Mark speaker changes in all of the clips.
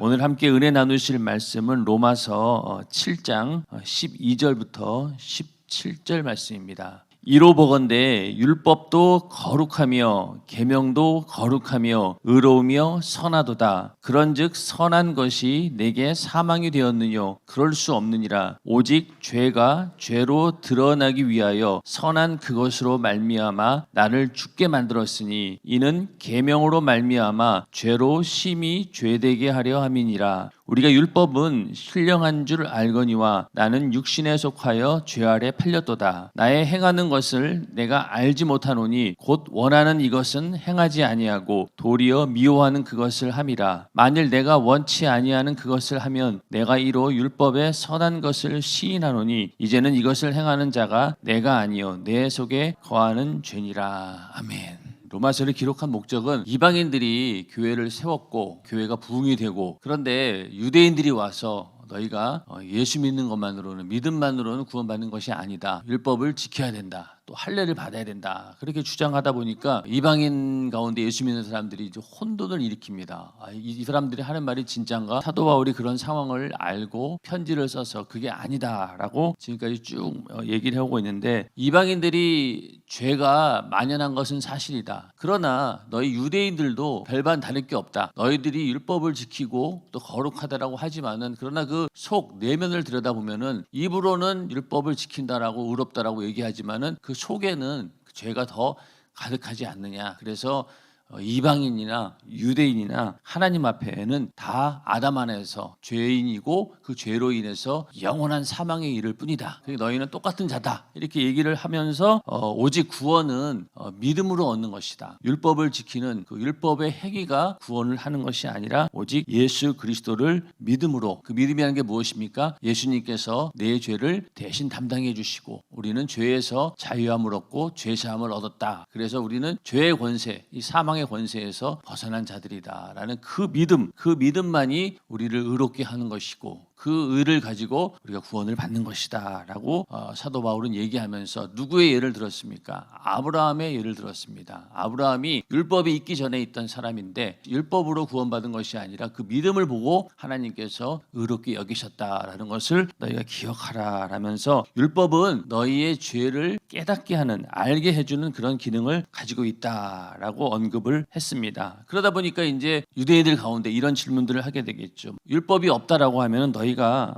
Speaker 1: 오늘 함께 은혜 나누실 말씀은 로마서 7장 12절부터 17절 말씀입니다. 이로 보건대 율법도 거룩하며 계명도 거룩하며 의로우며 선하도다. 그런즉 선한 것이 내게 사망이 되었느뇨? 그럴 수 없느니라. 오직 죄가 죄로 드러나기 위하여 선한 그것으로 말미암아 나를 죽게 만들었으니 이는 계명으로 말미암아 죄로 심히 죄되게 하려 함이니라. 우리가 율법은 신령한 줄 알거니와 나는 육신에 속하여 죄 아래 팔렸도다. 나의 행하는 것을 내가 알지 못하노니 곧 원하는 이것은 행하지 아니하고 도리어 미워하는 그것을 함이라. 만일 내가 원치 아니하는 그것을 하면 내가 이로 율법의 선한 것을 시인하노니 이제는 이것을 행하는 자가 내가 아니요 내 속에 거하는 죄니라. 아멘. 로마서를 기록한 목적은 이방인들이 교회를 세웠고 교회가 부흥이 되고, 그런데 유대인들이 와서 너희가 예수 믿는 것만으로는, 믿음만으로는 구원받는 것이 아니다. 율법을 지켜야 된다. 또 할례를 받아야 된다. 그렇게 주장하다 보니까 이방인 가운데 예수 믿는 사람들이 이제 혼돈을 일으킵니다. 이 사람들이 하는 말이 진짠가? 사도 바울이 그런 상황을 알고 편지를 써서 그게 아니다라고 지금까지 쭉 얘기를 하고 있는데, 이방인들이 죄가 만연한 것은 사실이다. 그러나 너희 유대인들도 별반 다를 게 없다. 너희들이 율법을 지키고 또 거룩하다라고 하지만은, 그러나 그 속 내면을 들여다보면은 입으로는 율법을 지킨다라고 의롭다라고 얘기하지만은 그 속에는 죄가 더 가득하지 않느냐. 그래서 이방인이나 유대인이나 하나님 앞에는 다 아담 안에서 죄인이고 그 죄로 인해서 영원한 사망에 이를 뿐이다. 너희는 똑같은 자다. 이렇게 얘기를 하면서 오직 구원은 믿음으로 얻는 것이다. 율법을 지키는 그 율법의 행위가 구원을 하는 것이 아니라 오직 예수 그리스도를 믿음으로. 그 믿음이라는 게 무엇입니까? 예수님께서 내 죄를 대신 담당해 주시고 우리는 죄에서 자유함을 얻고 죄사함을 얻었다. 그래서 우리는 죄의 권세, 이 사망의 권세에서 벗어난 자들이다라는 그 믿음만이 우리를 의롭게 하는 것이고, 그 의를 가지고 우리가 구원을 받는 것이다라고 사도 바울은 얘기하면서 누구의 예를 들었습니까? 아브라함의 예를 들었습니다. 아브라함이 율법이 있기 전에 있던 사람인데 율법으로 구원받은 것이 아니라 그 믿음을 보고 하나님께서 의롭게 여기셨다라는 것을 너희가 기억하라라면서, 율법은 너희의 죄를 깨닫게 하는, 알게 해주는 그런 기능을 가지고 있다라고 언급을 했습니다. 그러다 보니까 이제 유대인들 가운데 이런 질문들을 하게 되겠죠. 율법이 없다라고 하면 너희가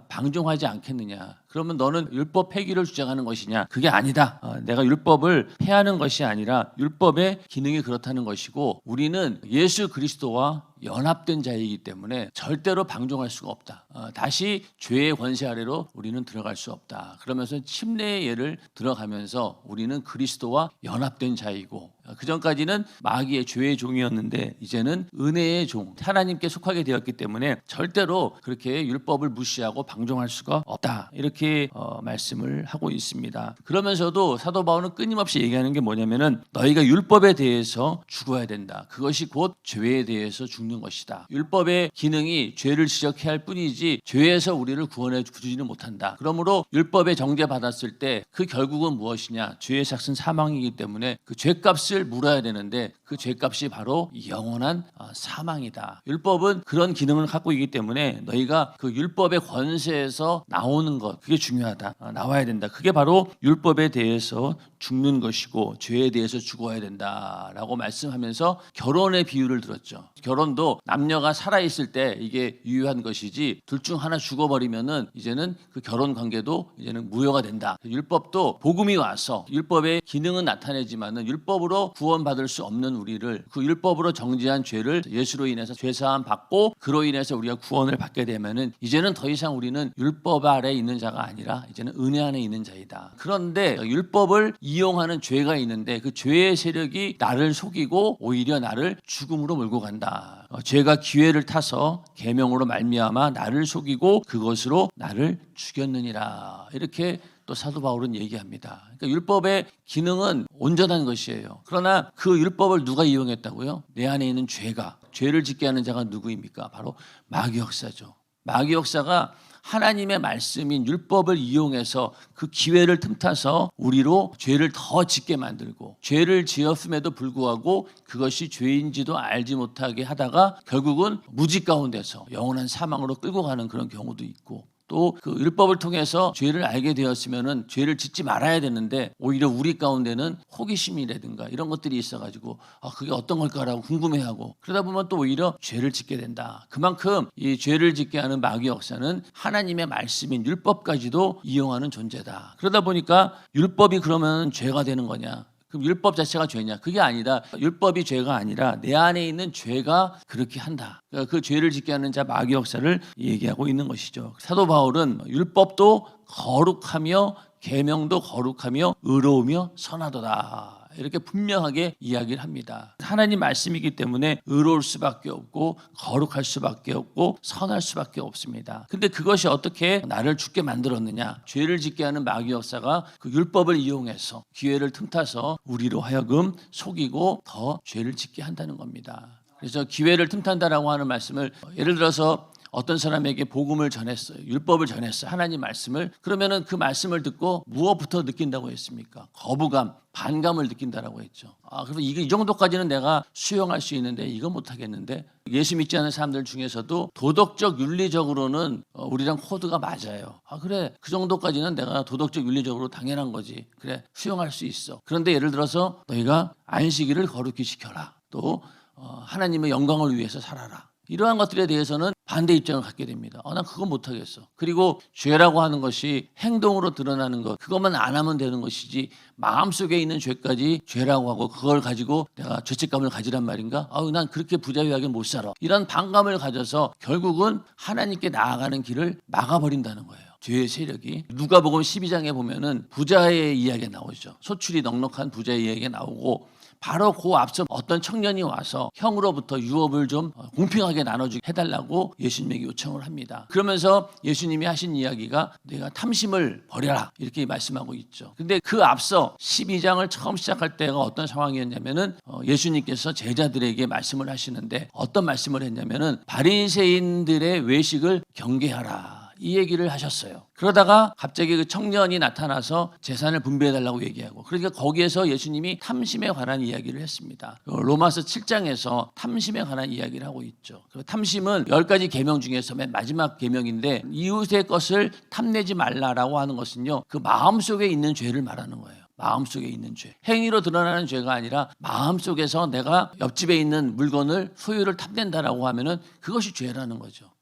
Speaker 1: 방종하지 않겠느냐? 그러면 너는 율법 폐기를 주장하는 것이냐? 그게 아니다. 내가 율법을 폐하는 것이 아니라 율법의 기능이 그렇다는 것이고, 우리는 예수 그리스도와 연합된 자이기 때문에 절대로 방종할 수가 없다. 다시 죄의 권세 아래로 우리는 들어갈 수 없다. 그러면서 침례의 예를 들어가면서 우리는 그리스도와 연합된 자이고, 그 전까지는 마귀의 죄의 종이었는데 이제는 은혜의 종, 하나님께 속하게 되었기 때문에 절대로 그렇게 율법을 무시하고 방종할 수가 없다. 이렇게 말씀을 하고 있습니다. 그러면서도 사도 바울은 끊임없이 얘기하는 게 뭐냐면은 너희가 율법에 대해서 죽어야 된다. 그것이 곧 죄에 대해서 죽는 것이다. 율법의 기능이 죄를 지적해야 할 뿐이지 죄에서 우리를 구원해 주지는 못한다. 그러므로 율법에 정죄받았을 때 그 결국은 무엇이냐? 죄의 삭은 사망이기 때문에 그 죄값을 물어야 되는데 그 죄값이 바로 영원한 사망이다. 율법은 그런 기능을 갖고 있기 때문에 너희가 그 율법의 권세에서 나오는 것, 그게 중요하다. 나와야 된다. 그게 바로 율법에 대해서 죽는 것이고 죄에 대해서 죽어야 된다라고 말씀하면서 결혼의 비유를 들었죠. 결혼도 남녀가 살아있을 때 이게 유효한 것이지 둘 중 하나 죽어버리면은 이제는 그 결혼 관계도 이제는 무효가 된다. 율법도 복음이 와서 율법의 기능은 나타내지만은 율법으로 구원받을 수 없는 우리를 그 율법으로 정죄한 죄를 예수로 인해서 죄사함 받고 그로 인해서 우리가 구원을 받게 되면은 이제는 더 이상 우리는 율법 아래 있는 자가 아니라 이제는 은혜 안에 있는 자이다. 그런데 율법을 이용하는 죄가 있는데 그 죄의 세력이 나를 속이고 오히려 나를 죽음으로 몰고 간다. 죄가 기회를 타서 계명으로 말미암아 나를 속이고 그것으로 나를 죽였느니라. 이렇게 또 사도 바울은 얘기합니다. 그러니까 율법의 기능은 온전한 것이에요. 그러나 그 율법을 누가 이용했다고요? 내 안에 있는 죄가, 죄를 짓게 하는 자가 누구입니까? 바로 마귀 역사죠. 마귀 역사가 하나님의 말씀인 율법을 이용해서 그 기회를 틈타서 우리로 죄를 더 짓게 만들고, 죄를 지었음에도 불구하고 그것이 죄인지도 알지 못하게 하다가 결국은 무지 가운데서 영원한 사망으로 끌고 가는 그런 경우도 있고, 또 그 율법을 통해서 죄를 알게 되었으면은 죄를 짓지 말아야 되는데 오히려 우리 가운데는 호기심이라든가 이런 것들이 있어가지고 그게 어떤 걸까라고 궁금해하고, 그러다 보면 또 오히려 죄를 짓게 된다. 그만큼 이 죄를 짓게 하는 마귀 역사는 하나님의 말씀인 율법까지도 이용하는 존재다. 그러다 보니까 율법이 그러면 죄가 되는 거냐? 그럼 율법 자체가 죄냐? 그게 아니다. 율법이 죄가 아니라 내 안에 있는 죄가 그렇게 한다. 그러니까 그 죄를 짓게 하는 자 마귀 역사를 얘기하고 있는 것이죠. 사도 바울은 율법도 거룩하며 계명도 거룩하며 의로우며 선하도다, 이렇게 분명하게 이야기를 합니다. 하나님 말씀이기 때문에 의로울 수밖에 없고 거룩할 수밖에 없고 선할 수밖에 없습니다. 근데 그것이 어떻게 나를 죽게 만들었느냐? 죄를 짓게 하는 마귀 역사가 그 율법을 이용해서 기회를 틈타서 우리로 하여금 속이고 더 죄를 짓게 한다는 겁니다. 그래서 기회를 틈탄다라고 하는 말씀을, 예를 들어서 어떤 사람에게 복음을 전했어요. 율법을 전했어요. 하나님 말씀을. 그러면은 그 말씀을 듣고 무엇부터 느낀다고 했습니까? 거부감, 반감을 느낀다라고 했죠. 그래서 이 정도까지는 내가 수용할 수 있는데 이거 못하겠는데, 예수 믿지 않는 사람들 중에서도 도덕적 윤리적으로는 우리랑 코드가 맞아요. 그래, 그 정도까지는 내가 도덕적 윤리적으로 당연한 거지. 그래, 수용할 수 있어. 그런데 예를 들어서 너희가 안식일을 거룩히 지켜라. 또 하나님의 영광을 위해서 살아라. 이러한 것들에 대해서는 반대 입장을 갖게 됩니다. 난 그거 못하겠어. 그리고 죄라고 하는 것이 행동으로 드러나는 것, 그것만 안 하면 되는 것이지 마음속에 있는 죄까지 죄라고 하고 그걸 가지고 내가 죄책감을 가지란 말인가? 난 그렇게 부자유하게 못 살아. 이런 반감을 가져서 결국은 하나님께 나아가는 길을 막아버린다는 거예요. 죄의 세력이. 누가복음 12장에 보면은 부자의 이야기가 나오죠. 소출이 넉넉한 부자의 이야기가 나오고, 바로 그 앞서 어떤 청년이 와서 형으로부터 유업을 좀 공평하게 나눠주게 해달라고 예수님에게 요청을 합니다. 그러면서 예수님이 하신 이야기가 내가 탐심을 버려라, 이렇게 말씀하고 있죠. 근데 그 앞서 12장을 처음 시작할 때가 어떤 상황이었냐면은 예수님께서 제자들에게 말씀을 하시는데 어떤 말씀을 했냐면은 바리새인들의 외식을 경계하라, 이 얘기를 하셨어요. 그러다가 갑자기 그 청년이 나타나서 재산을 분배해달라고 얘기하고, 그러니까 거기에서 예수님이 탐심에 관한 이야기를 했습니다. 로마서 7장에서 탐심에 관한 이야기를 하고 있죠. 탐심은 10가지 계명 중에서 맨 마지막 계명인데, 이웃의 것을 탐내지 말라라고 하는 것은요, 그 마음속에 있는 죄를 말하는 거예요. 마음속에 있는 죄. 행위로 드러나는 죄가 아니라 마음속에서 내가 옆집에 있는 물건을, 소유를 탐낸다라고 하면은 그것이 죄라는 거죠.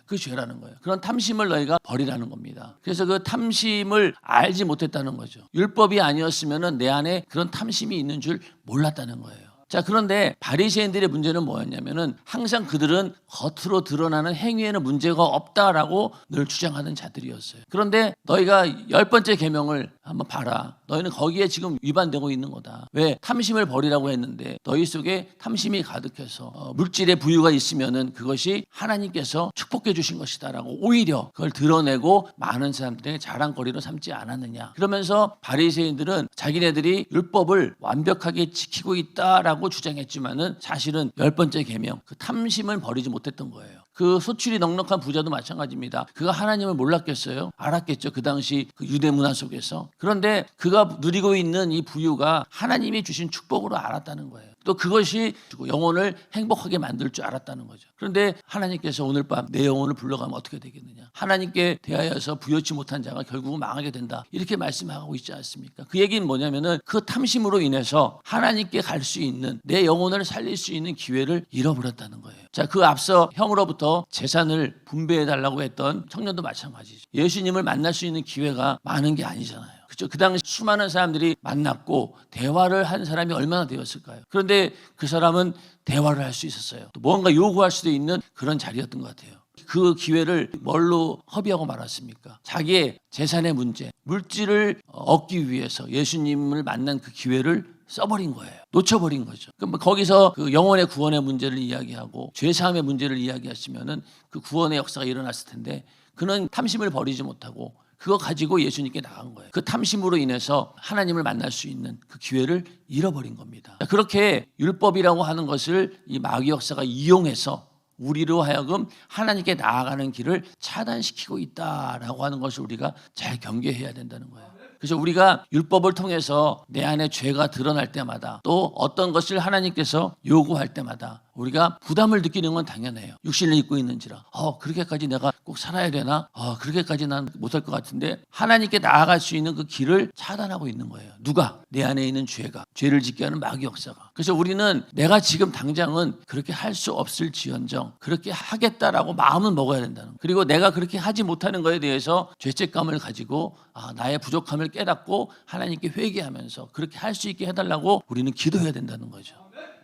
Speaker 1: 그 죄라는 거예요. 그런 탐심을 너희가 버리라는 겁니다. 그래서 그 탐심을 알지 못했다는 거죠. 율법이 아니었으면 내 안에 그런 탐심이 있는 줄 몰랐다는 거예요. 자, 그런데 바리새인들의 문제는 뭐였냐면은 항상 그들은 겉으로 드러나는 행위에는 문제가 없다라고 늘 주장하는 자들이었어요. 그런데 너희가 10번째 계명을 한번 봐라. 너희는 거기에 지금 위반되고 있는 거다. 왜? 탐심을 버리라고 했는데 너희 속에 탐심이 가득해서 물질의 부유가 있으면은 그것이 하나님께서 축복해 주신 것이다라고 오히려 그걸 드러내고 많은 사람들에게 자랑거리로 삼지 않았느냐. 그러면서 바리새인들은 자기네들이 율법을 완벽하게 지키고 있다라고 주장했지만은 사실은 10번째 계명, 그 탐심을 버리지 못했던 거예요. 그 소출이 넉넉한 부자도 마찬가지입니다. 그가 하나님을 몰랐겠어요? 알았겠죠. 그 당시 그 유대 문화 속에서. 그런데 그가 누리고 있는 이 부유가 하나님이 주신 축복으로 알았다는 거예요. 또 그것이 영혼을 행복하게 만들 줄 알았다는 거죠. 그런데 하나님께서 오늘 밤 내 영혼을 불러가면 어떻게 되겠느냐. 하나님께 대하여서 부여치 못한 자가 결국은 망하게 된다. 이렇게 말씀하고 있지 않습니까? 그 얘기는 뭐냐면은 그 탐심으로 인해서 하나님께 갈 수 있는, 내 영혼을 살릴 수 있는 기회를 잃어버렸다는 거예요. 자, 그 앞서 형으로부터 재산을 분배해달라고 했던 청년도 마찬가지죠. 예수님을 만날 수 있는 기회가 많은 게 아니잖아요. 그렇죠? 그 당시 수많은 사람들이 만났고 대화를 한 사람이 얼마나 되었을까요? 그런데 그 사람은 대화를 할 수 있었어요. 또 뭔가 요구할 수도 있는 그런 자리였던 것 같아요. 그 기회를 뭘로 허비하고 말았습니까? 자기의 재산의 문제, 물질을 얻기 위해서 예수님을 만난 그 기회를 써버린 거예요. 놓쳐버린 거죠. 그럼 거기서 그 영혼의 구원의 문제를 이야기하고 죄사함의 문제를 이야기했으면은 그 구원의 역사가 일어났을 텐데, 그는 탐심을 버리지 못하고 그거 가지고 예수님께 나간 거예요. 그 탐심으로 인해서 하나님을 만날 수 있는 그 기회를 잃어버린 겁니다. 그렇게 율법이라고 하는 것을 이 마귀 역사가 이용해서 우리로 하여금 하나님께 나아가는 길을 차단시키고 있다라고 하는 것을 우리가 잘 경계해야 된다는 거예요. 그래서 우리가 율법을 통해서 내 안에 죄가 드러날 때마다 또 어떤 것을 하나님께서 요구할 때마다 우리가 부담을 느끼는 건 당연해요. 육신을 입고 있는지라 그렇게까지 내가 꼭 살아야 되나? 그렇게까지 난 못할 것 같은데 하나님께 나아갈 수 있는 그 길을 차단하고 있는 거예요. 누가? 내 안에 있는 죄가, 죄를 짓게 하는 마귀 역사가. 그래서 우리는 내가 지금 당장은 그렇게 할 수 없을지언정 그렇게 하겠다라고 마음은 먹어야 된다는 거예요. 그리고 내가 그렇게 하지 못하는 것에 대해서 죄책감을 가지고 나의 부족함을 깨닫고 하나님께 회개하면서 그렇게 할 수 있게 해달라고 우리는 기도해야 된다는 거죠.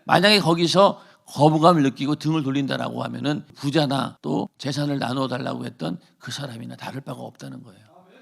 Speaker 1: 만약에 거기서 거부감을 느끼고 등을 돌린다라고 하면은 부자나 또 재산을 나누어 달라고 했던 그 사람이나 다를 바가 없다는 거예요.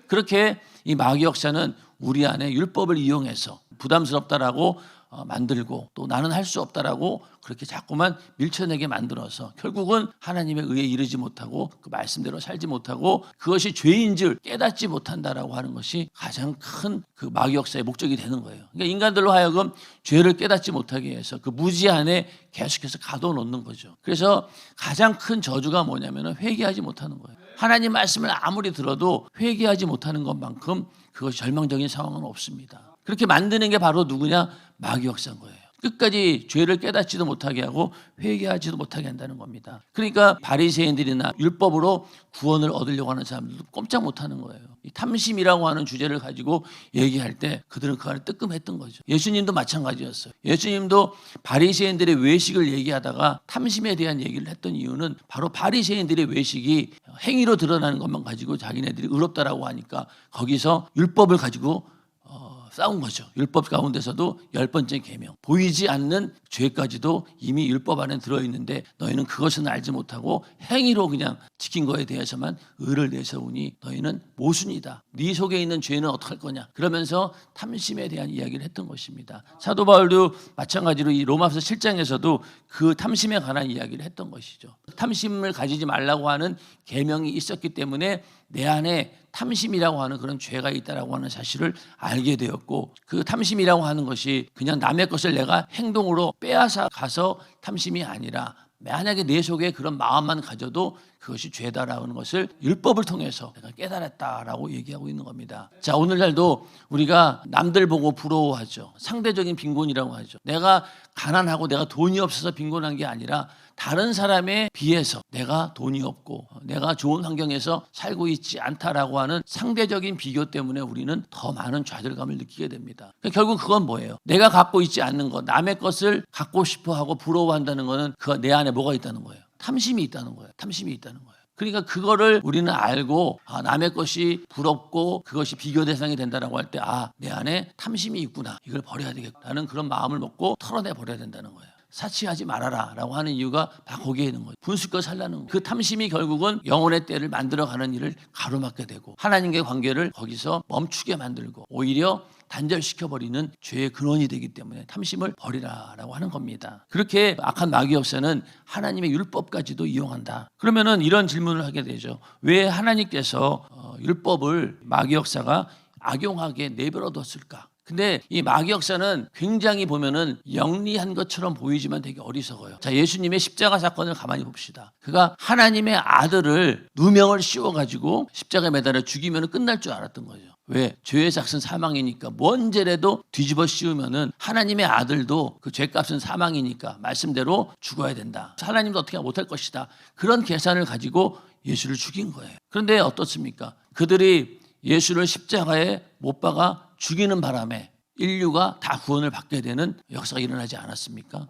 Speaker 1: 그렇게 이 마귀 역사는 우리 안에 율법을 이용해서 부담스럽다라고 만들고 또 나는 할 수 없다라고 그렇게 자꾸만 밀쳐내게 만들어서 결국은 하나님의 의에 이르지 못하고 그 말씀대로 살지 못하고 그것이 죄인 줄 깨닫지 못한다라고 하는 것이 가장 큰 그 마귀 역사의 목적이 되는 거예요. 그러니까 인간들로 하여금 죄를 깨닫지 못하게 해서 그 무지 안에 계속해서 가둬놓는 거죠. 그래서 가장 큰 저주가 뭐냐면 회개하지 못하는 거예요. 하나님 말씀을 아무리 들어도 회개하지 못하는 것만큼 그것이 절망적인 상황은 없습니다. 그렇게 만드는 게 바로 누구냐? 마귀 역사인 거예요. 끝까지 죄를 깨닫지도 못하게 하고 회개하지도 못하게 한다는 겁니다. 그러니까 바리새인들이나 율법으로 구원을 얻으려고 하는 사람들도 꼼짝 못하는 거예요. 이 탐심이라고 하는 주제를 가지고 얘기할 때 그들은 그 안에 뜨끔했던 거죠. 예수님도 마찬가지였어요. 예수님도 바리새인들의 외식을 얘기하다가 탐심에 대한 얘기를 했던 이유는 바로 바리새인들의 외식이 행위로 드러나는 것만 가지고 자기네들이 의롭다라고 하니까 거기서 율법을 가지고 싸운 거죠. 율법 가운데서도 10번째 계명. 보이지 않는 죄까지도 이미 율법 안에 들어있는데 너희는 그것은 알지 못하고 행위로 그냥 지킨 거에 대해서만 의를 내세우니 너희는 모순이다. 네 속에 있는 죄는 어떡할 거냐. 그러면서 탐심에 대한 이야기를 했던 것입니다. 사도 바울도 마찬가지로 이 로마서 7장에서도 그 탐심에 관한 이야기를 했던 것이죠. 탐심을 가지지 말라고 하는 계명이 있었기 때문에 내 안에 탐심이라고 하는 그런 죄가 있다라고 하는 사실을 알게 되었고 그 탐심이라고 하는 것이 그냥 남의 것을 내가 행동으로 빼앗아 가서 탐심이 아니라 만약에 내 속에 그런 마음만 가져도 그것이 죄다라는 것을 율법을 통해서 내가 깨달았다라고 얘기하고 있는 겁니다. 자, 오늘날도 우리가 남들 보고 부러워하죠. 상대적인 빈곤이라고 하죠. 내가 가난하고 내가 돈이 없어서 빈곤한 게 아니라 다른 사람에 비해서 내가 돈이 없고 내가 좋은 환경에서 살고 있지 않다라고 하는 상대적인 비교 때문에 우리는 더 많은 좌절감을 느끼게 됩니다. 결국 그건 뭐예요? 내가 갖고 있지 않는 것, 남의 것을 갖고 싶어하고 부러워한다는 것은 그 내 안에 뭐가 있다는 거예요? 탐심이 있다는 거예요. 탐심이 있다는 거예요. 그러니까 그거를 우리는 알고 남의 것이 부럽고 그것이 비교 대상이 된다라고 할 때 내 안에 탐심이 있구나. 이걸 버려야 되겠다는 그런 마음을 먹고 털어내 버려야 된다는 거예요. 사치하지 말아라 라고 하는 이유가 다 거기에 있는 거예요. 분수껏 살라는 거예요. 그 탐심이 결국은 영혼의 때를 만들어가는 일을 가로막게 되고 하나님과의 관계를 거기서 멈추게 만들고 오히려 단절시켜버리는 죄의 근원이 되기 때문에 탐심을 버리라라고 하는 겁니다. 그렇게 악한 마귀 역사는 하나님의 율법까지도 이용한다. 그러면은 이런 질문을 하게 되죠. 왜 하나님께서 율법을 마귀 역사가 악용하게 내버려 뒀을까? 근데 이 마귀 역사는 굉장히 보면은 영리한 것처럼 보이지만 되게 어리석어요. 자, 예수님의 십자가 사건을 가만히 봅시다. 그가 하나님의 아들을 누명을 씌워가지고 십자가에 매달아 죽이면 끝날 줄 알았던 거죠. 왜? 죄의 삭은 사망이니까 뭔 죄라도 뒤집어 씌우면은 하나님의 아들도 그 죄값은 사망이니까 말씀대로 죽어야 된다. 하나님도 어떻게 못할 것이다. 그런 계산을 가지고 예수를 죽인 거예요. 그런데 어떻습니까? 그들이 예수를 십자가에 못 박아 죽이는 바람에 인류가 다 구원을 받게 되는 역사가 일어나지 않았습니까?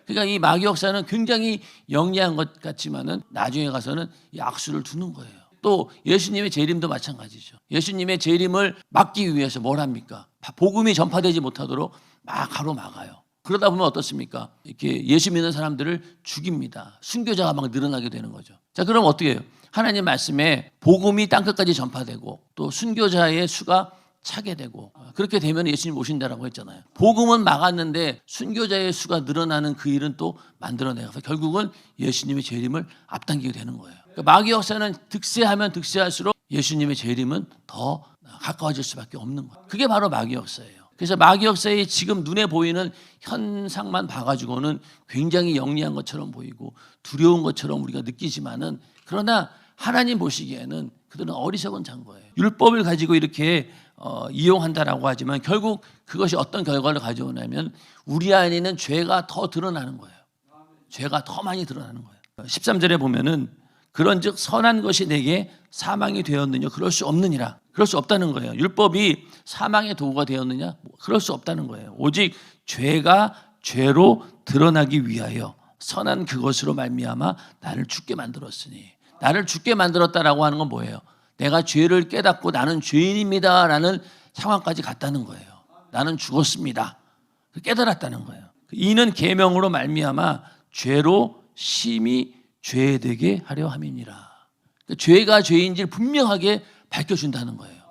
Speaker 1: 그러니까 이 마귀 역사는 굉장히 영리한 것 같지만은 나중에 가서는 이 악수를 두는 거예요. 또 예수님의 재림도 마찬가지죠. 예수님의 재림을 막기 위해서 뭘 합니까? 복음이 전파되지 못하도록 막 가로막아요. 그러다 보면 어떻습니까? 이렇게 예수 믿는 사람들을 죽입니다. 순교자가 막 늘어나게 되는 거죠. 자, 그럼 어떻게 해요? 하나님 말씀에 복음이 땅끝까지 전파되고 또 순교자의 수가 차게 되고 그렇게 되면 예수님 오신다라고 했잖아요. 복음은 막았는데 순교자의 수가 늘어나는 그 일은 또 만들어내서 결국은 예수님의 재림을 앞당기게 되는 거예요. 그러니까 마귀 역사는 득세하면 득세할수록 예수님의 재림은 더 가까워질 수밖에 없는 거예요. 그게 바로 마귀 역사예요. 그래서 마귀 역사의 지금 눈에 보이는 현상만 봐가지고는 굉장히 영리한 것처럼 보이고 두려운 것처럼 우리가 느끼지만은, 그러나 하나님 보시기에는 그들은 어리석은 자인 거예요. 율법을 가지고 이렇게 이용한다라고 하지만 결국 그것이 어떤 결과를 가져오냐면 우리 안에는 죄가 더 드러나는 거예요. 죄가 더 많이 드러나는 거예요. 13절에 보면은 그런즉 선한 것이 내게 사망이 되었느냐, 그럴 수 없느니라. 그럴 수 없다는 거예요. 율법이 사망의 도구가 되었느냐, 그럴 수 없다는 거예요. 오직 죄가 죄로 드러나기 위하여 선한 그것으로 말미암아 나를 죽게 만들었으니. 나를 죽게 만들었다라고 하는 건 뭐예요? 내가 죄를 깨닫고 나는 죄인입니다라는 상황까지 갔다는 거예요. 나는 죽었습니다. 깨달았다는 거예요. 이는 계명으로 말미암아 죄로 심히 죄되게 하려 함이니라. 죄가 죄인지를 분명하게 밝혀준다는 거예요.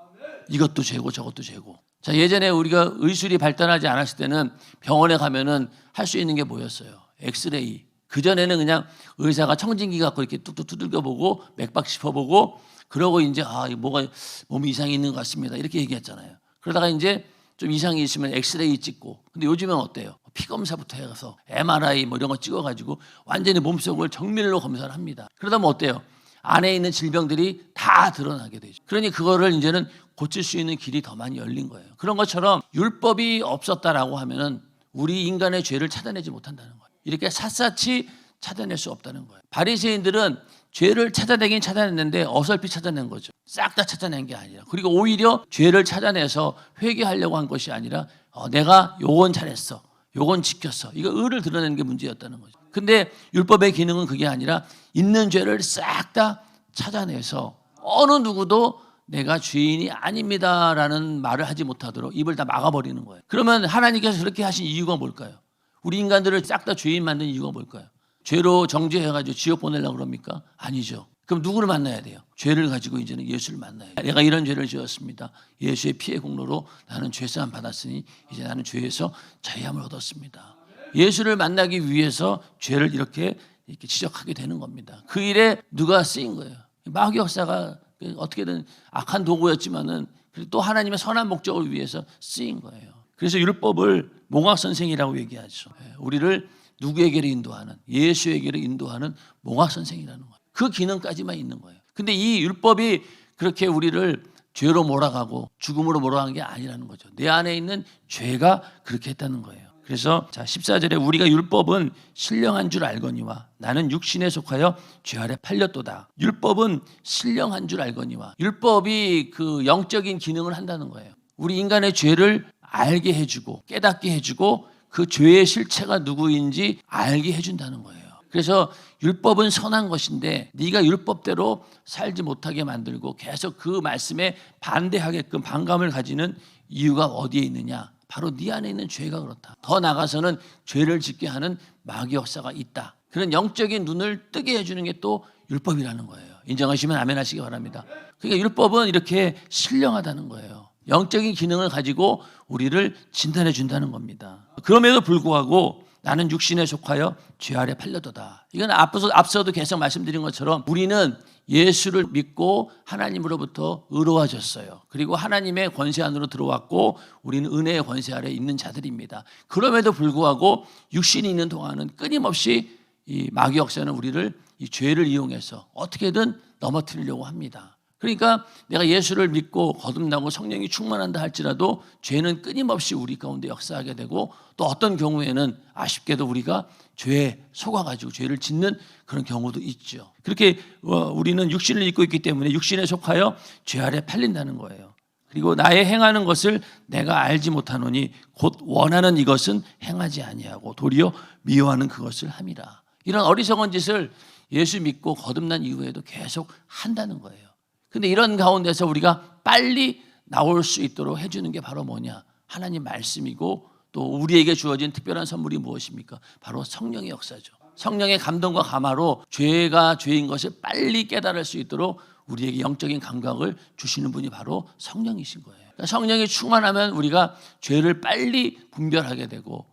Speaker 1: 이것도 죄고 저것도 죄고. 자, 예전에 우리가 의술이 발달하지 않았을 때는 병원에 가면은 할 수 있는 게 뭐였어요? 엑스레이. 그전에는 그냥 의사가 청진기 갖고 이렇게 뚝뚝 두들겨 보고 맥박 짚어보고 그러고 이제 뭐가 몸에 이상이 있는 것 같습니다. 이렇게 얘기했잖아요. 그러다가 이제 좀 이상이 있으면 엑스레이 찍고. 근데 요즘은 어때요? 피 검사부터 해서 MRI 뭐 이런 거 찍어가지고 완전히 몸속을 정밀로 검사를 합니다. 그러다 보면 어때요? 안에 있는 질병들이 다 드러나게 되죠. 그러니 그거를 이제는 고칠 수 있는 길이 더 많이 열린 거예요. 그런 것처럼 율법이 없었다라고 하면은 우리 인간의 죄를 찾아내지 못한다는 거예요. 이렇게 샅샅이 찾아낼 수 없다는 거예요. 바리새인들은 죄를 찾아내긴 찾아냈는데 어설피 찾아낸 거죠. 싹 다 찾아낸 게 아니라. 그리고 오히려 죄를 찾아내서 회개하려고 한 것이 아니라 내가 요건 잘했어, 요건 지켰어, 이거 의를 드러내는 게 문제였다는 거죠. 근데 율법의 기능은 그게 아니라 있는 죄를 싹 다 찾아내서 어느 누구도 내가 죄인이 아닙니다라는 말을 하지 못하도록 입을 다 막아버리는 거예요. 그러면 하나님께서 그렇게 하신 이유가 뭘까요? 우리 인간들을 싹 다 죄인 만든 이유가 뭘까요? 죄로 정죄해가지고 지옥 보내려고 그럽니까? 아니죠. 그럼 누구를 만나야 돼요? 죄를 가지고 이제는 예수를 만나야 돼요. 내가 이런 죄를 지었습니다. 예수의 피의 공로로 나는 죄사함 받았으니 이제 나는 죄에서 자유함을 얻었습니다. 예수를 만나기 위해서 죄를 이렇게 지적하게 되는 겁니다. 그 일에 누가 쓰인 거예요? 마귀 역사가 어떻게든 악한 도구였지만은 또 하나님의 선한 목적을 위해서 쓰인 거예요. 그래서 율법을 몽학 선생이라고 얘기하죠. 우리를 누구에게로 인도하는, 예수에게로 인도하는 몽학 선생이라는 거예요. 그 기능까지만 있는 거예요. 근데 이 율법이 그렇게 우리를 죄로 몰아가고 죽음으로 몰아가는 게 아니라는 거죠. 내 안에 있는 죄가 그렇게 했다는 거예요. 그래서 14절에 우리가 율법은 신령한 줄 알거니와 나는 육신에 속하여 죄 아래 팔렸도다. 율법은 신령한 줄 알거니와, 율법이 그 영적인 기능을 한다는 거예요. 우리 인간의 죄를 알게 해주고 깨닫게 해주고 그 죄의 실체가 누구인지 알게 해준다는 거예요. 그래서 율법은 선한 것인데 네가 율법대로 살지 못하게 만들고 계속 그 말씀에 반대하게끔 반감을 가지는 이유가 어디에 있느냐? 바로 네 안에 있는 죄가 그렇다. 더 나아가서는 죄를 짓게 하는 마귀 역사가 있다. 그런 영적인 눈을 뜨게 해주는 게 또 율법이라는 거예요. 인정하시면 아멘 하시기 바랍니다. 그러니까 율법은 이렇게 신령하다는 거예요. 영적인 기능을 가지고 우리를 진단해 준다는 겁니다. 그럼에도 불구하고 나는 육신에 속하여 죄 아래 팔려도다. 이건 앞서도 계속 말씀드린 것처럼 우리는 예수를 믿고 하나님으로부터 의로워졌어요. 그리고 하나님의 권세 안으로 들어왔고 우리는 은혜의 권세 아래 있는 자들입니다. 그럼에도 불구하고 육신이 있는 동안은 끊임없이 이 마귀 역사는 우리를 이 죄를 이용해서 어떻게든 넘어뜨리려고 합니다. 그러니까 내가 예수를 믿고 거듭나고 성령이 충만한다 할지라도 죄는 끊임없이 우리 가운데 역사하게 되고 또 어떤 경우에는 아쉽게도 우리가 죄에 속아가지고 죄를 짓는 그런 경우도 있죠. 그렇게 우리는 육신을 입고 있기 때문에 육신에 속하여 죄 아래 팔린다는 거예요. 그리고 나의 행하는 것을 내가 알지 못하노니 곧 원하는 이것은 행하지 아니하고 도리어 미워하는 그것을 함이라. 이런 어리석은 짓을 예수 믿고 거듭난 이후에도 계속 한다는 거예요. 근데 이런 가운데서 우리가 빨리 나올 수 있도록 해주는 게 바로 뭐냐? 하나님 말씀이고 또 우리에게 주어진 특별한 선물이 무엇입니까? 바로 성령의 역사죠. 성령의 감동과 감화로 죄가 죄인 것을 빨리 깨달을 수 있도록 우리에게 영적인 감각을 주시는 분이 바로 성령이신 거예요. 그러니까 성령이 충만하면 우리가 죄를 빨리 분별하게 되고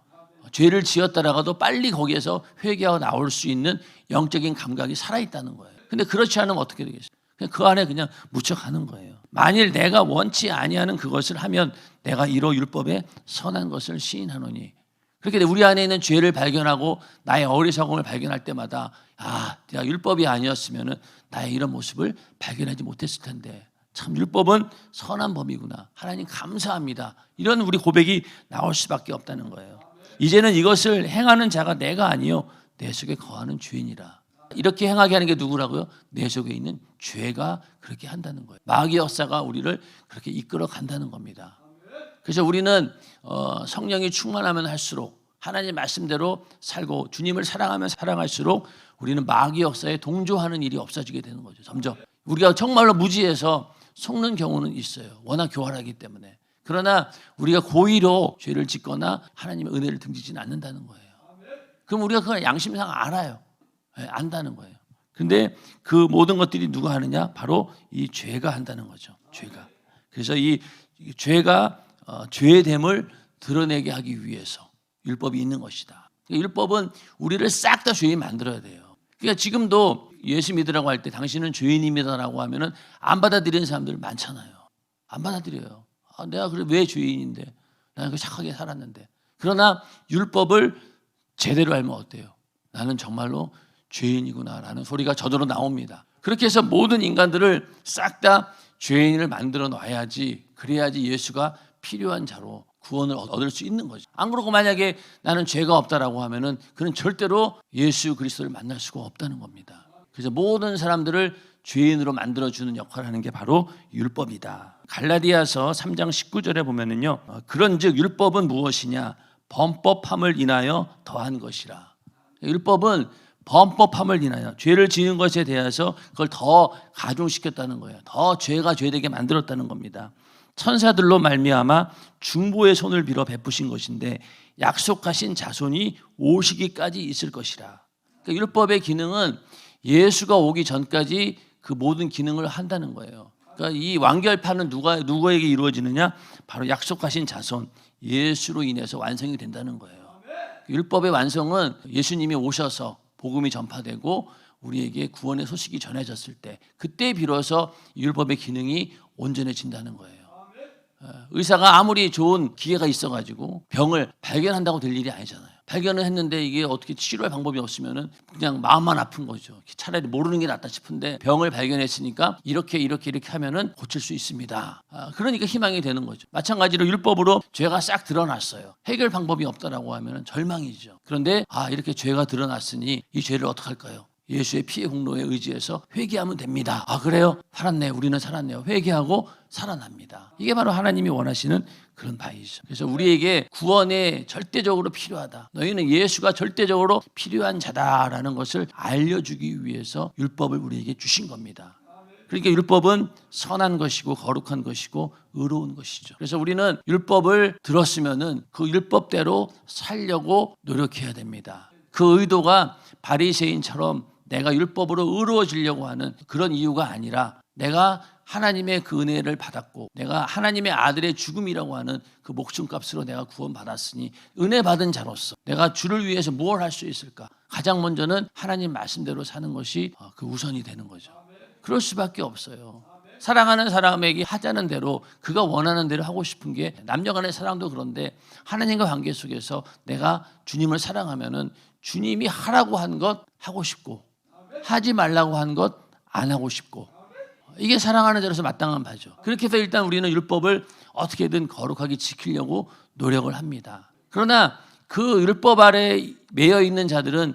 Speaker 1: 죄를 지었다라가도 빨리 거기에서 회개하고 나올 수 있는 영적인 감각이 살아있다는 거예요. 근데 그렇지 않으면 어떻게 되겠어요? 그 안에 그냥 묻혀가는 거예요. 만일 내가 원치 아니하는 그것을 하면 내가 이로 율법에 선한 것을 시인하노니. 그렇게 우리 안에 있는 죄를 발견하고 나의 어리석음을 발견할 때마다 내가 율법이 아니었으면 나의 이런 모습을 발견하지 못했을 텐데 참 율법은 선한 법이구나. 하나님 감사합니다. 이런 우리 고백이 나올 수밖에 없다는 거예요. 이제는 이것을 행하는 자가 내가 아니요 내 속에 거하는 죄인이라. 이렇게 행하게 하는 게 누구라고요? 내 속에 있는 죄가 그렇게 한다는 거예요. 마귀의 역사가 우리를 그렇게 이끌어 간다는 겁니다. 그래서 우리는 성령이 충만하면 할수록 하나님 말씀대로 살고 주님을 사랑하면 사랑할수록 우리는 마귀의 역사에 동조하는 일이 없어지게 되는 거죠. 점점 우리가 정말로 무지해서 속는 경우는 있어요. 워낙 교활하기 때문에. 그러나 우리가 고의로 죄를 짓거나 하나님의 은혜를 등지지는 않는다는 거예요. 그럼 우리가 그걸 양심상 알아요. 안다는 거예요. 근데 그 모든 것들이 누가 하느냐? 바로 이 죄가 한다는 거죠. 죄가. 그래서 이 죄가 죄의 됨을 드러내게 하기 위해서 율법이 있는 것이다. 율법은 우리를 싹 다 죄인 만들어야 돼요. 그러니까 지금도 예수 믿으라고 할 때 당신은 죄인입니다라고 하면은 안 받아들이는 사람들 많잖아요. 안 받아들여요. 내가 그래 왜 죄인인데? 나는 그 착하게 살았는데. 그러나 율법을 제대로 알면 어때요? 나는 정말로 죄인이구나라는 소리가 저절로 나옵니다. 그렇게 해서 모든 인간들을 싹 다 죄인을 만들어 놔야지, 그래야지 예수가 필요한 자로 구원을 얻을 수 있는 거죠. 안 그러고 만약에 나는 죄가 없다라고 하면은 그는 절대로 예수 그리스도를 만날 수가 없다는 겁니다. 그래서 모든 사람들을 죄인으로 만들어주는 역할을 하는 게 바로 율법이다. 갈라디아서 3장 19절에 보면은요, 그런즉 율법은 무엇이냐? 범법함을 인하여 더한 것이라. 율법은 범법함을 인하여 죄를 지은 것에 대해서 그걸 더 가중시켰다는 거예요. 더 죄가 죄되게 만들었다는 겁니다. 천사들로 말미암아 중보의 손을 빌어 베푸신 것인데 약속하신 자손이 오시기까지 있을 것이라. 그러니까 율법의 기능은 예수가 오기 전까지 그 모든 기능을 한다는 거예요. 그러니까 이 완결판은 누구에게 이루어지느냐? 바로 약속하신 자손 예수로 인해서 완성이 된다는 거예요. 율법의 완성은 예수님이 오셔서 복음이 전파되고 우리에게 구원의 소식이 전해졌을 때 그때 비로소 율법의 기능이 온전해진다는 거예요. 의사가 아무리 좋은 기계가 있어가지고 병을 발견한다고 될 일이 아니잖아요. 발견을 했는데 이게 어떻게 치료할 방법이 없으면은 그냥 마음만 아픈 거죠. 차라리 모르는 게 낫다 싶은데 병을 발견했으니까 이렇게 하면은 고칠 수 있습니다. 그러니까 희망이 되는 거죠. 마찬가지로 율법으로 죄가 싹 드러났어요. 해결 방법이 없다라고 하면은 절망이죠. 그런데 이렇게 죄가 드러났으니 이 죄를 어떻게 할까요? 예수의 피의 공로에 의지해서 회개하면 됩니다. 그래요? 살았네. 우리는 살았네요. 회개하고 살아납니다. 이게 바로 하나님이 원하시는 그런 바이죠. 그래서 우리에게 구원에 절대적으로 필요하다. 너희는 예수가 절대적으로 필요한 자다라는 것을 알려주기 위해서 율법을 우리에게 주신 겁니다. 그러니까 율법은 선한 것이고 거룩한 것이고 의로운 것이죠. 그래서 우리는 율법을 들었으면은 그 율법대로 살려고 노력해야 됩니다. 그 의도가 바리새인처럼 내가 율법으로 의로워지려고 하는 그런 이유가 아니라 내가 하나님의 그 은혜를 받았고 내가 하나님의 아들의 죽음이라고 하는 그 목숨값으로 내가 구원받았으니 은혜 받은 자로서 내가 주를 위해서 무엇을 할 수 있을까? 가장 먼저는 하나님 말씀대로 사는 것이 그 우선이 되는 거죠. 그럴 수밖에 없어요. 사랑하는 사람에게 하자는 대로 그가 원하는 대로 하고 싶은 게 남녀 간의 사랑도 그런데 하나님과 관계 속에서 내가 주님을 사랑하면은 주님이 하라고 한 것 하고 싶고 하지 말라고 한 것 안 하고 싶고 이게 사랑하는 자로서 마땅한 바죠. 그렇게 해서 일단 우리는 율법을 어떻게든 거룩하게 지키려고 노력을 합니다. 그러나 그 율법 아래 매여 있는 자들은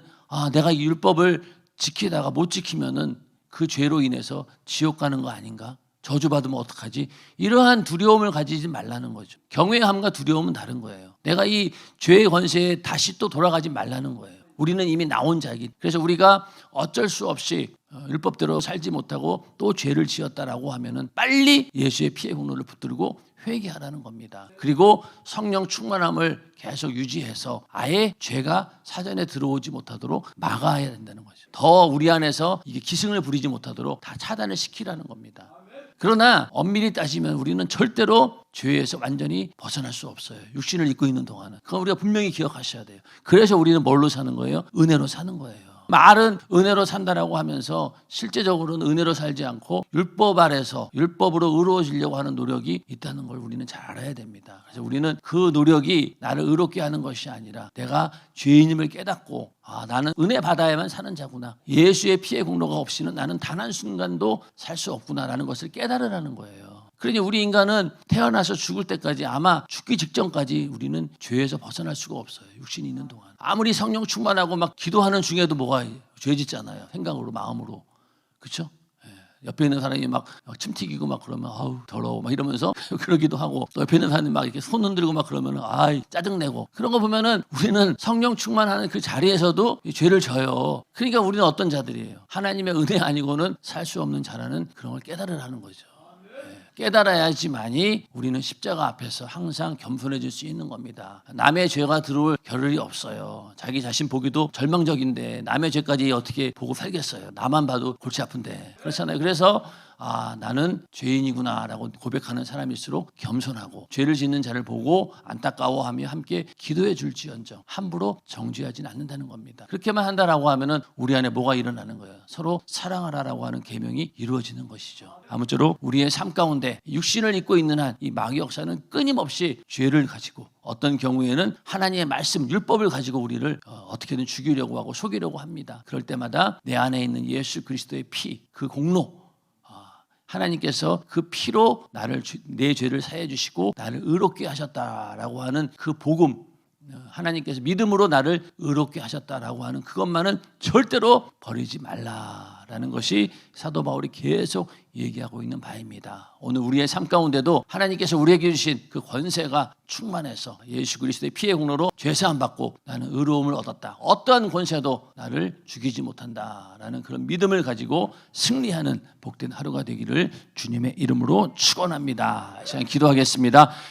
Speaker 1: 내가 이 율법을 지키다가 못 지키면은 그 죄로 인해서 지옥 가는 거 아닌가? 저주받으면 어떡하지? 이러한 두려움을 가지지 말라는 거죠. 경외함과 두려움은 다른 거예요. 내가 이 죄의 권세에 다시 또 돌아가지 말라는 거예요. 우리는 이미 나온 자이기. 그래서 우리가 어쩔 수 없이 율법대로 살지 못하고 또 죄를 지었다라고 하면은 빨리 예수의 피의 공로를 붙들고 회개하라는 겁니다. 그리고 성령 충만함을 계속 유지해서 아예 죄가 사전에 들어오지 못하도록 막아야 된다는 거죠. 더 우리 안에서 이게 기승을 부리지 못하도록 다 차단을 시키라는 겁니다. 그러나 엄밀히 따지면 우리는 절대로 죄에서 완전히 벗어날 수 없어요. 육신을 입고 있는 동안은. 그건 우리가 분명히 기억하셔야 돼요. 그래서 우리는 뭘로 사는 거예요? 은혜로 사는 거예요.
Speaker 2: 말은 은혜로 산다라고 하면서 실제적으로는 은혜로 살지 않고 율법 아래서 율법으로 의로워지려고 하는 노력이 있다는 걸 우리는 잘 알아야 됩니다. 그래서 우리는 그 노력이 나를 의롭게 하는 것이 아니라 내가 죄인임을 깨닫고 나는 은혜 받아야만 사는 자구나. 예수의 피의 공로가 없이는 나는 단 한순간도 살 수 없구나라는 것을 깨달으라는 거예요. 그러니 우리 인간은 태어나서 죽을 때까지 아마 죽기 직전까지 우리는 죄에서 벗어날 수가 없어요. 육신이 있는 동안. 아무리 성령 충만하고 막 기도하는 중에도 뭐가 죄 짓잖아요. 생각으로 마음으로. 그렇죠? 옆에 있는 사람이 막 침 튀기고 막 그러면 아우 더러워 막 이러면서 그러기도 하고 또 옆에 있는 사람이 막 이렇게 손 흔들고 막 그러면 아이 짜증내고 그런 거 보면은 우리는 성령 충만하는 그 자리에서도 죄를 져요. 그러니까 우리는 어떤 자들이에요? 하나님의 은혜 아니고는 살 수 없는 자라는 그런 걸 깨달으라는 거죠. 깨달아야지만이 우리는 십자가 앞에서 항상 겸손해질 수 있는 겁니다. 남의 죄가 들어올 겨를이 없어요. 자기 자신 보기도 절망적인데 남의 죄까지 어떻게 보고 살겠어요. 나만 봐도 골치 아픈데. 그렇잖아요. 그래서 나는 죄인이구나라고 고백하는 사람일수록 겸손하고 죄를 짓는 자를 보고 안타까워하며 함께 기도해 줄지언정 함부로 정죄하지는 않는다는 겁니다. 그렇게만 한다라고 하면은 우리 안에 뭐가 일어나는 거예요? 서로 사랑하라라고 하는 계명이 이루어지는 것이죠. 아무쪼록 우리의 삶 가운데 육신을 입고 있는 한 이 마귀 역사는 끊임없이 죄를 가지고 어떤 경우에는 하나님의 말씀, 율법을 가지고 우리를 어떻게든 죽이려고 하고 속이려고 합니다. 그럴 때마다 내 안에 있는 예수 그리스도의 피, 그 공로 하나님께서 그 피로 내 죄를 사해 주시고 나를 의롭게 하셨다라고 하는 그 복음, 하나님께서 믿음으로 나를 의롭게 하셨다라고 하는 그것만은 절대로 버리지 말라라는 것이 사도 바울이 계속 얘기하고 있는 바입니다. 오늘 우리의 삶 가운데도 하나님께서 우리에게 주신 그 권세가 충만해서 예수 그리스도의 피의 공로로 죄사함 받고 나는 의로움을 얻었다. 어떠한 권세도 나를 죽이지 못한다라는 그런 믿음을 가지고 승리하는 복된 하루가 되기를 주님의 이름으로 축원합니다. 시간 기도하겠습니다.